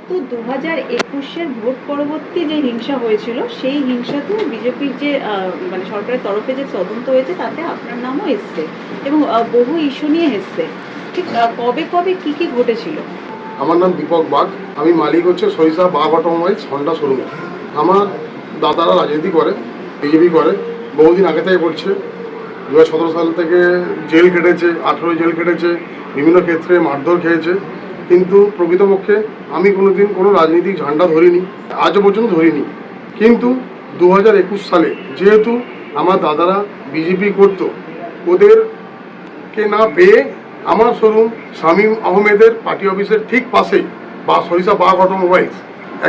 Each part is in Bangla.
তো 2021-এর ভোট পরবর্তী যে হিংসা হয়েছিল সেই হিংসাতে বিজেপির যে মানে সরকারের তরফে যে তদন্ত হয়েছে তাতে আপনার নামও এসছে এবং বহু ইস্যু নিয়ে এসছে। ঠিক কবে কবে কি ঘটেছিল? আমার নাম দীপক বাগ, আমি মালিক হচ্ছে সরিষা বাগ অটোমোবাইলস হন্ডা শোরুমে। আমার দাদারা রাজনীতি করে, বিজেপি করে, বহুদিন আগে থেকে করছে। 2017 সাল থেকে জেল কেটেছে, 18 জেল কেটেছে, বিভিন্ন ক্ষেত্রে মারধর খেয়েছে। কিন্তু প্রকৃতপক্ষে আমি কোনোদিন কোনো রাজনৈতিক ঝান্ডা ধরিনি, আজও পর্যন্ত ধরিনি। কিন্তু 2021 সালে যেহেতু আমার দাদারা বিজেপি করতো, ওদেরকে না পেয়ে আমার শোরুম শামীম আহমেদের পার্টি অফিসের ঠিক পাশেই বা সরিষা বাগ অটোমোবাইলস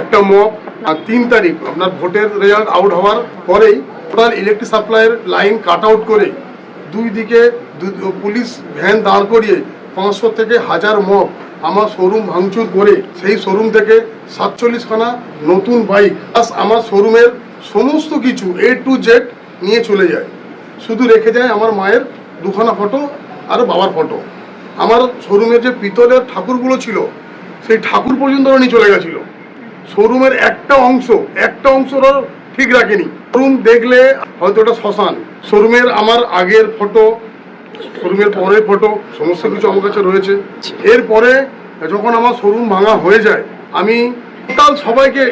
একটা মব, আর 3 তারিখ আপনার ভোটের রেজাল্ট আউট হওয়ার পরেই টোটাল ইলেকট্রিক সাপ্লাইয়ের লাইন কাট আউট করে দুই দিকে পুলিশ ভ্যান দাঁড় করিয়ে 500 থেকে 1000 মব আমার শোরুম ভাঙচুর করে সেই শোরুম থেকে 47খানা নতুন বাইক প্লাস আমার শোরুমের সমস্ত কিছু A to Z নিয়ে চলে যায়। শুধু রেখে যায় আমার মায়ের 2খানা ফটো আর বাবার ফটো। আমার শোরুমের যে পিতলের ঠাকুরগুলো ছিল সেই ঠাকুর পর্যন্ত নিয়ে চলে গেছিল। শোরুমের একটা অংশরও ঠিক রাখেনি। শোরুম দেখলে হয়তো ওটা শ্মশান। শোরুমের আমার আগের ফটো, শোরুমের পরের ফটো সমস্ত কিছু আমার কাছে রয়েছে। এরপরে যখন আমার শোরুম ভাঙা হয়ে যায়, আমি টোটাল সবাইকে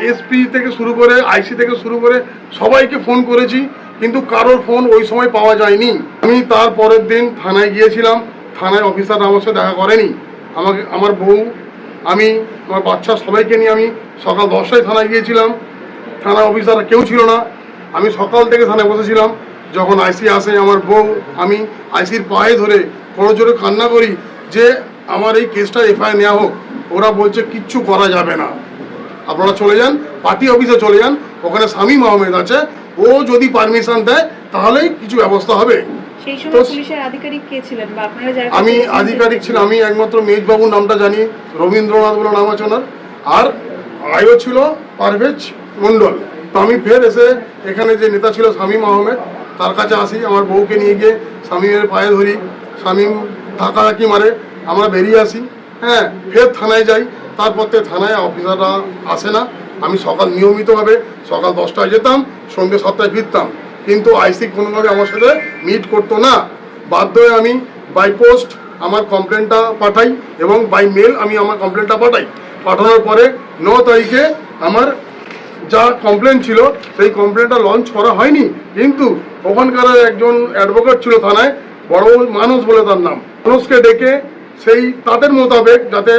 এসপি থেকে শুরু করে আইসি থেকে শুরু করে সবাইকে ফোন করেছি, কিন্তু কারোর ফোন ওই সময় পাওয়া যায়নি। আমি তার পরের দিন থানায় গিয়েছিলাম, থানায় অফিসার আমার সাথে দেখা করেনি। আমার বউ, আমি, আমার বাচ্চা সবাইকে নিয়ে আমি সকাল 10টায় থানায় গিয়েছিলাম। থানা অফিসার কেউ ছিল না, আমি সকাল থেকে থানায় বসেছিলাম। যখন আইসি আসে, আমার বউ, আমি আইসির পায়ে ধরে বড় জোরে কান্না করি যে আমার এই কেসটা এফআইআর নেওয়া হোক। ওরা বলছে কিচ্ছু করা যাবে না, আপনারা চলে যান, পার্টি অফিসে চলে যান, ওখানে শামীম আহমেদ আছে, ও যদি পারমিশন দেয় তাহলেই কিছু ব্যবস্থা হবে। সেই সময় পুলিশের আধিকারিক কে ছিলেন বা আপনারা যারা? আমি আধিকারিক ছিলাম, আমি একমাত্র মেজবাবুর নামটা জানি, রবীন্দ্রনাথ বলে নাম আছে ওনার, আর আয়ও ছিল পারভেজ মণ্ডল। তো আমি ফের এসে এখানে যে নেতা ছিল শামীম আহমেদ, তার কাছে আসি, আমার বউকে নিয়ে গিয়ে শামীমের পায়ে ধরি, শামীম ধাক্কাধাক্কি মারে, আমরা বেরিয়ে আসি। হ্যাঁ, ফের থানায় যাই, তারপর থেকে থানায় অফিসাররা আসে না। আমি নিয়মিতভাবে সকাল 10টায় যেতাম, সন্ধ্যে 7টায় ফিরতাম, কিন্তু আইসি কোনোভাবে আমার সাথে মিট করতো না। বাধ্য হয়ে আমি বাই পোস্ট আমার কমপ্লেনটা পাঠাই এবং বাই মেল আমি আমার কমপ্লেনটা পাঠাই। পাঠানোর পরে 9 তারিখে আমার যা কমপ্লেন ছিল সেই কমপ্লেনটা লঞ্চ করা হয়নি, কিন্তু ওখানকার একজন অ্যাডভোকেট ছিল থানায়, বড় মানুষ বলে তার নাম, মানুষকে ডেকে সেই তাদের মোতাবেক যাতে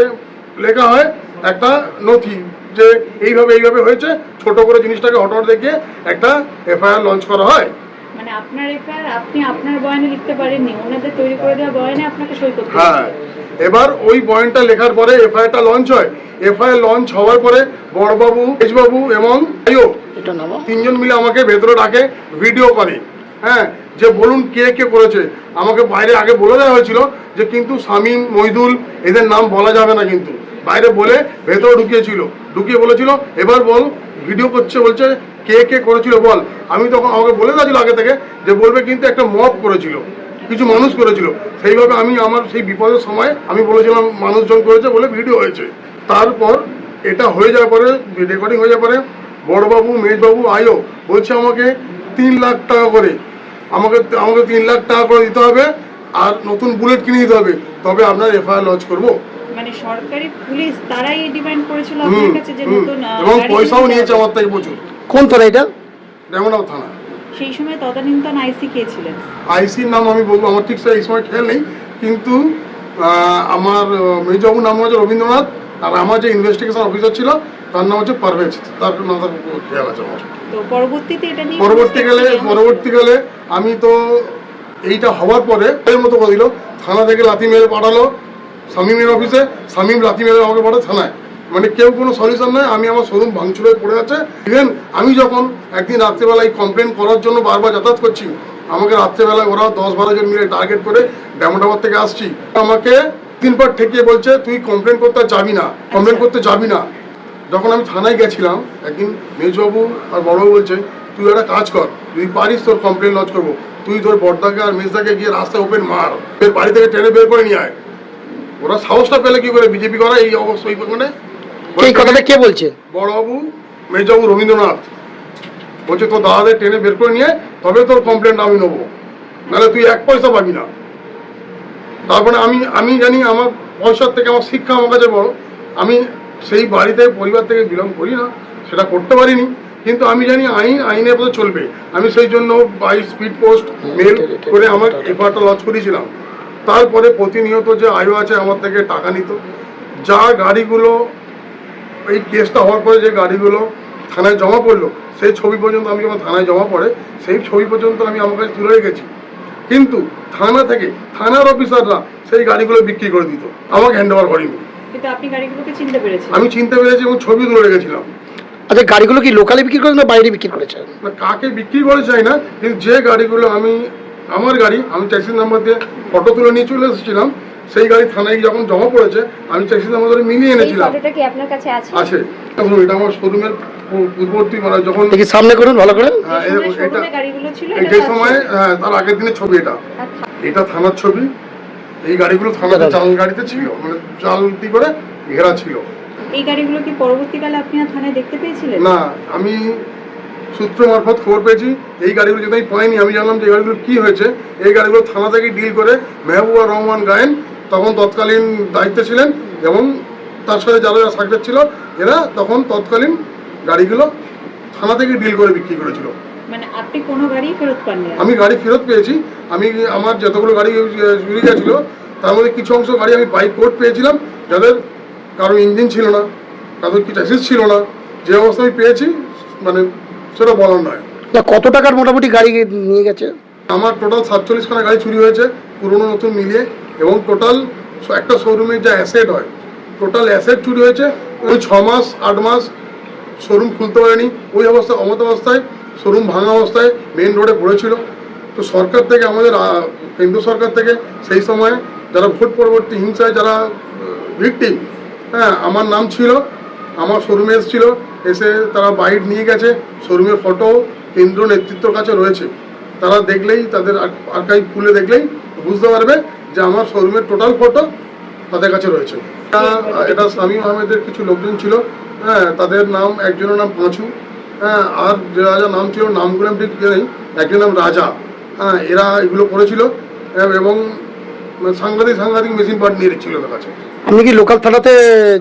লেখা হয় একটা নথি যে এইভাবে হয়েছে, ছোট করে জিনিসটাকে হঠাৎ দেখিয়ে একটা এফআইআর লঞ্চ করা হয়। মানে আপনার এফআইআর আপনি আপনার বয়ানে লিখতে পারেননি, ওনাদের তৈরি করে দেওয়া বয়ানে আপনাকে সই করতে হবে। হ্যাঁ, এবার ওই বয়ানটা লেখার পরে এফআইআরটা লঞ্চ হয়। এফআইআর লঞ্চ হওয়ার পরে বড়বাবু, মেজবাবু এবং আইও 3জন মিলে আমাকে ভেতরে ডাকে, ভিডিও করে। হ্যাঁ, যে বলুন কে কে করেছে। আমাকে বাইরে আগে বলে দেওয়া হয়েছিল যে কিন্তু শামীম, মহিদুল এদের নাম বলা যাবে না, কিন্তু বাইরে বলে ভেতরে ঢুকিয়ে বলেছিল এবার বল, ভিডিও করছে, বলছে কে কে করেছিল বল। আমি তখন আমাকে বলে দেওয়া ছিল আগে থেকে যে বলবে কিন্তু একটা মব করেছিল, কিছু মানুষ করেছিল। সেইভাবে আমি আমার সেই বিপদের সময় আমি বলেছিলাম মানুষজন করেছে বলে ভিডিও হয়েছে। তারপর এটা হয়ে যাওয়ার পরে, রেকর্ডিং হয়ে যাওয়ার পরে বড়বাবু, মেজবাবু, আইও বলছে আমাকে 3 লাখ টাকা করে, আমাকে 3 লাখ টাকা করে দিতে হবে আর নতুন বুলেট কিনে দিতে হবে, তবে আপনার এফআইআর লঞ্চ করবো। মানে সরকারি পুলিশ তারাই ডিমান্ড করেছিল আপনার কাছে যে নতুন, এবং পয়সাও নিয়েছে আমার থেকে প্রচুর। কোন থানা এটা? ডেমনগাঁও থানা। সেই সময় তদানীন্তন আইসি কে ছিলেন? আইসির নাম আমি বলবো, আমার ঠিক এই সময় খেয়াল নেই, কিন্তু আমার মেজবাবুর নাম হচ্ছে রবীন্দ্রনাথ, আর আমার যে ইনভেস্টিগেশন অফিসার ছিল তার নাম হচ্ছে পারভেজ, তার নাম খেয়াল আছে আমার। তো পরবর্তীতে এটা নিয়ে পরবর্তীকালে আমি তো এইটা হওয়ার পরে এর মতো করে দিল, থানা থেকে লাথি মেরে পাঠালো শামীমের অফিসে, শামীম লাথি মেরে আমাকে পাঠায় থানায়। মানে কেউ কোনো সলিউশন নয়। আমি আমার শোরুম ভাঙচুরে পড়ে আছে। ইভেন আমি যখন একদিন রাত্রেবেলায় কমপ্লেন করার জন্য বারবার যাতায়াত করছি, আমাকে রাত্রেবেলায় ওরা 10-12 জন মিলে টার্গেট করে ড্যামোটাবার থেকে আসছি, আমাকে 3 বার ঠেকিয়ে বলছে তুই কমপ্লেন করতে যাবি না। যখন আমি থানায় গেছিলাম একদিন, মেজবাবু আর বড়বাবু বলছে তুই একটা কাজ কর, যদি পারিস তোর কমপ্লেন লঞ্চ করবো, তুই তোর বড়দাকে আর মেজদাকে গিয়ে রাস্তায় ওপেন মার, বাড়ি থেকে টেনে বের করে নিয়ে আয়। ওরা সাহসটা পেলে কি করে বিজেপি করা এই অবস্থা, মানে এই কথাটা কে বলছে? বড়বাবু মেজবাবু রবীন্দ্রনাথ বলছে তোর দাদাদের ট্রেনে বের করে নিয়ে তবে তোর কমপ্লেন আমি নেবো, নাহলে তুই 1 পয়সা পাবি না। তারপরে আমি জানি আমার পয়সার থেকে আমার শিক্ষা আমার কাছে বড়। আমি সেই বাড়িতে পরিবার থেকে বিলং করি না, সেটা করতে পারিনি, কিন্তু আমি জানি আইনের পথে চলবে। আমি সেই জন্য বাই স্পিড পোস্ট মেল করে আমার এফআইআরটা লঞ্চ করেছিলাম। তারপরে প্রতিনিয়ত যে আয়ো আছে আমার থেকে টাকা নিত। যা গাড়িগুলো এই কেসটা হওয়ার পরে যে গাড়িগুলো থানায় জমা পড়লো, সেই ছবি পর্যন্ত আমি যখন থানায় জমা পড়ে সেই ছবি পর্যন্ত আমি আমার কাছে তুলে রেখেছি, কিন্তু থানা থেকে থানার অফিসাররা সেই গাড়িগুলো বিক্রি করে দিত, আমাকে হ্যান্ড ওভার করেনি। কিন্তু আপনি গাড়িগুলোকে চিনতে পেরেছেন? আমি চিনতে পেরেছি এবং ছবি তুলে রেখেছিলাম। আচ্ছা, গাড়িগুলো কি লোকালে বিক্রি করেছেন না বাইরে বিক্রি করেছেন? না, কাকে বিক্রি করে চাই না, কিন্তু যে গাড়িগুলো আমার গাড়ি আমি ট্যাক্সি নাম্বার দিয়ে ফটো তুলে নিয়ে চলে এসেছিলাম, সেই গাড়ি থানায় যখন জমা পড়েছে আমি ট্যাক্সি নাম্বার ধরে মিলিয়ে এনেছিলাম। ফটোটা কি আপনার কাছে আছে? আছে, এটা আমার শোরুমের পূর্ববর্তী, মানে যখন দেখি সামনে করুন ভালো করে। গাড়িগুলো ছিল যে সময় তার আগের দিনের ছবি, এটা থানার ছবি। এই গাড়িগুলো থানাতে চাল গাড়িতে ছিল, মানে চালতি করে ঘেরা ছিল। এই গাড়িগুলো কি পরবর্তীকালে আপনি আর থানায় দেখতে পেয়েছিলেন? না, আমি সূত্র মারফত খবর পেয়েছি। এই গাড়িগুলো যদি আমি পাইনি, আমি জানলাম যে এই গাড়িগুলো কি হয়েছে। এই গাড়িগুলো থানা থেকে ডিল করে মেহবুবা রহমান গায়েন তখন তৎকালীন দায়িত্বে ছিলেন, এবং তার সাথে যারা সাকসেস ছিল এরা তখন তৎকালীন গাড়িগুলো থানা থেকে ডিল করে বিক্রি করেছিল। মানে আপনি কোনো গাড়ি ফেরত পাননি? আমি গাড়ি ফেরত পেয়েছি। আমার যতগুলো গাড়ি চুরি গেছিল তার মধ্যে কিছু অংশ গাড়ি আমি বাই কোর্ট পেয়েছিলাম, যাদের কারো ইঞ্জিন ছিল না, কারোর কি চ্যাসিস ছিল না। যে অবস্থা আমি পেয়েছি মানে সেটা বলার নয়। কত টাকার মোটামুটি গাড়ি নিয়ে গেছে? আমার টোটাল 47খানা গাড়ি চুরি হয়েছে, পুরনো নতুন মিলিয়ে, এবং টোটাল একটা শোরুমের যা অ্যাসেট হয়, টোটাল অ্যাসেট চুরি হয়েছে। ওই 6 মাস 8 মাস শোরুম খুলতে পারেনি, ওই অবস্থায় অমত অবস্থায় শোরুম ভাঙা অবস্থায় মেন রোডে পড়েছিল। তো সরকার থেকে, আমাদের কেন্দ্র সরকার থেকে সেই সময় যারা ভোট পরবর্তী হিংসায় যারা ভিকটিম, আমার নাম ছিল, আমার শোরুমে এসেছিল, এসে তারা বাইট নিয়ে গেছে। শোরুমের ফটো কেন্দ্র নেতৃত্বের কাছে রয়েছে, তারা দেখলেই, তাদের আর্কাইভ খুলে দেখলেই বুঝতে পারবে যে আমার শোরুমের টোটাল ফটো তাদের কাছে রয়েছে। এটা শামীম আহমেদের কিছু লোকজন ছিল, তাদের নাম, একজনের নাম পাঁচু, আর যারা নাম ছিল নামগুলো আমি ঠিক জানি, একজনের নাম রাজা। এরা এগুলো করেছিল, এবং সাংঘাতিক মেশিন পার্ট নিয়ে ছিল তার কাছে। আপনি কি লোকাল থানাতে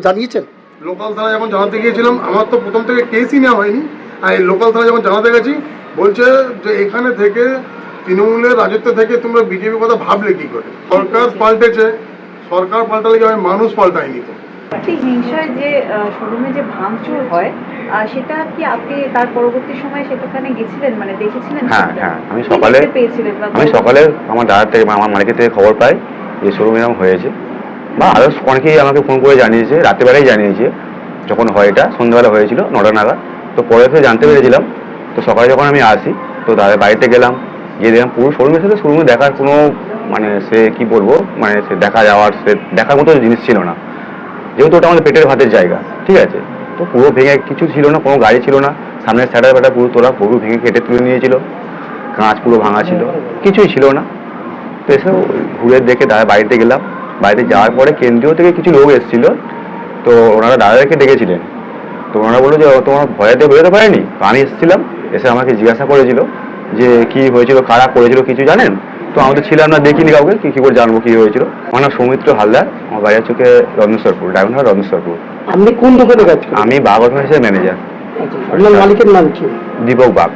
জানিয়েছেন? লোকাল থানায় যখন জানাতে গিয়েছিলাম, আমার তো প্রথম থেকে কেসই নেওয়া হয়নি। আর এই লোকাল থানায় যখন জানাতে গেছি, বলছে যে এখানে থেকে তৃণমূলের রাজত্ব থেকে তোমরা বিজেপি কথা ভাবলে কি করে? সরকার পাল্টেছে, সরকার পাল্টালে কি হয়, মানুষ পাল্টায়নি। তো হিংসায় যে শোরুমে যে ভাঙচুর হয়, সেটা কি আপনি তার পরবর্তী সময় সেখানে গেছিলেন, মানে দেখেছিলেন? হ্যাঁ, আমি সকালে আমার দাদার থেকে, আমার মালিকের থেকে খবর পাই যে শোরুমে এরকম হয়েছে, বা আরও অনেকেই আমাকে ফোন করে জানিয়েছে, রাত্রেবেলায় জানিয়েছে। যখন হয় এটা সন্ধ্যাবেলা হয়েছিল 9টা নাগাদ, তো পরে থেকে জানতে পেরেছিলাম। তো সকালে যখন আমি আসি, তো দাদার বাড়িতে গেলাম, গিয়ে দেখলাম পুরো শোরুমের সাথে শোরুমে দেখার কোনো, মানে সে কি বলবো, মানে সে দেখা যাওয়ার, সে দেখার মতো জিনিস ছিল না, যেহেতু ওটা আমাদের পেটের ভাতের জায়গা, ঠিক আছে। তো পুরো ভেঙে কিছু ছিল না, কোনো গাড়ি ছিল না, সামনের স্যাটার ব্যাটা পুরো তোলা, পুরো ভেঙে কেটে তুলে নিয়েছিল, কাঁচ পুরো ভাঙা ছিল, কিছুই ছিল না। তো এসে ঘুরে দেখে দাদা বাড়িতে গেলাম। বাড়িতে যাওয়ার পরে কেন্দ্রীয় থেকে কিছু লোক এসেছিল, তো ওনারা দাদাকে ডেকেছিলেন। তো ওনারা বললো যে তোমার ভয়েতে বেরোতে পারেনি। তো আমি এসেছিলাম, এসে আমাকে জিজ্ঞাসা করেছিল যে কি হয়েছিল, কারা করেছিল, কিছু জানেন? তো আমি তো ছিলাম না, দেখিনি কাউকে, কি করে জানবো কি হয়েছিল। আমার নাম সৌমিত্র হালদার, আমার বাড়ি হচ্ছে রত্নেশ্বরপুর, ডায়মন্ড রত্নেশ্বরপুর। আপনি কোন দোকানে কাজ করেন? আমি বাঘ অর্গানাইজেশনের ম্যানেজার। আপনার মালিকের নাম কি? দীপক বাঘ।